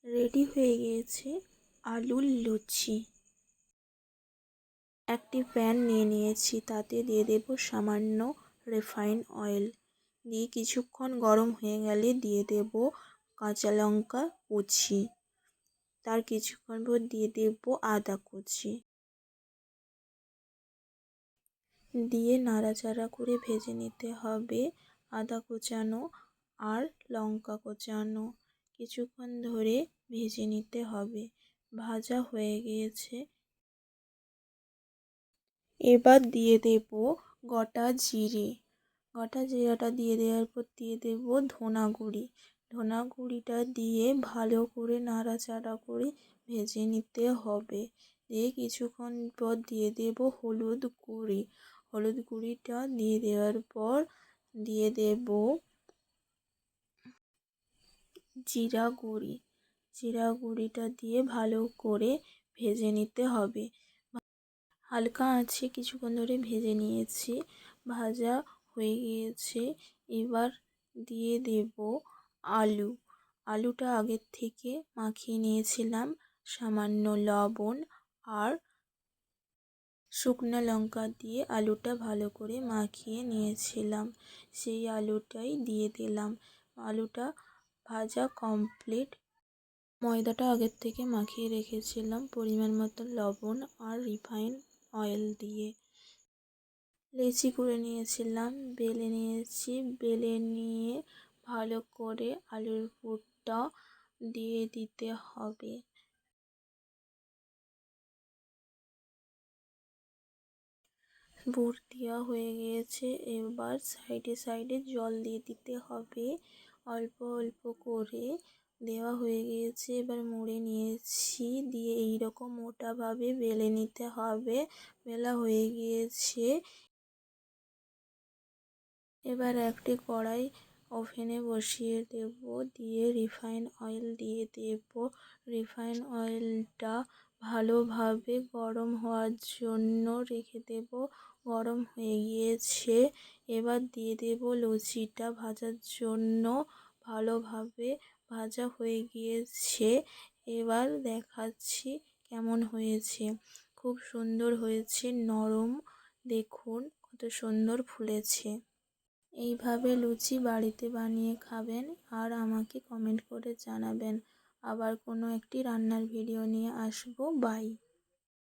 Ready হয়ে গিয়েছে আলুর লুচি। একটি প্যান নিয়ে নিয়েছি, তাতে দিয়ে দেব সামান্য রিফাইন অয়েল। দিয়ে কিছুক্ষণ গরম হয়ে গেলে দিয়ে দেব কাঁচা লঙ্কা কুচি। তার কিছুক্ষণ পর দিয়ে দেব আদা কুচি। দিয়ে নাড়াচাড়া করে ভেজে নিতে হবে আদা কুচানো আর লঙ্কা কুচানো। কিছুক্ষণ ধরে ভেজে নিতে হবে। ভাজা হয়ে গিয়েছে। এবার দিয়ে দেব গোটা জিরে। গোটা জিরাটা দিয়ে দেওয়ার পর দিয়ে দেব ধনা গুঁড়ি। ধনা গুঁড়িটা দিয়ে ভালো করে নাড়াচাড়া করে ভেজে নিতে হবে। দিয়ে কিছুক্ষণ পর দিয়ে দেব হলুদ গুঁড়ি। হলুদ গুঁড়িটা দিয়ে দেওয়ার পর দিয়ে দেব জিরা গুঁড়ি। জিরা গুঁড়িটা দিয়ে ভালো করে ভেজে নিতে হবে। হালকা আঁচে কিছুক্ষণ ধরে ভেজে নিয়েছি। ভাজা হয়ে গিয়েছে। এবার দিয়ে দেব আলু। আলুটা আগের থেকে মাখিয়ে নিয়েছিলাম। সামান্য লবণ আর শুকনো লঙ্কা দিয়ে আলুটা ভালো করে মাখিয়ে নিয়েছিলাম। সেই আলুটাই দিয়ে দিলাম। আলুটা ভাজা কমপ্লিট। ময়দাটা আগের থেকে মাখিয়ে রেখেছিলাম পরিমাণ মতো লবণ আর রিফাইন অয়েল দিয়ে। লেচি করে নিয়েছিলাম, বেলে নিয়েছি। বেলে নিয়ে ভালো করে আলুর পুরটা দিয়ে দিতে হবে। পুর দেওয়া হয়ে গিয়েছে। এবার সাইডে সাইডে জল দিয়ে দিতে হবে। অল্প অল্প করে দেওয়া হয়ে গিয়েছে। এবার মুড়ে নিয়েছি, দিয়ে এইরকম মোটাভাবে বেলে নিতে হবে। বেলা হয়ে গিয়েছে। এবার একটি কড়াই ওভেনে বসিয়ে দেব। দিয়ে রিফাইন অয়েল দিয়ে দেব। রিফাইন অয়েলটা ভালোভাবে গরম হওয়ার জন্য রেখে দেব। গরম হয়ে গিয়েছে। এবার দিয়ে দেব লুচিটা ভাজার জন্য। ভালোভাবে ভাজা হয়ে গিয়েছে। এবার দেখাচ্ছি কেমন হয়েছে। খুব সুন্দর হয়েছে, নরম। দেখুন কত সুন্দর ফুলেছে। এইভাবে লুচি বাড়িতে বানিয়ে খাবেন আর আমাকে কমেন্ট করে জানাবেন। আবার কোনো একটি রান্নার ভিডিও নিয়ে আসবো। বাই।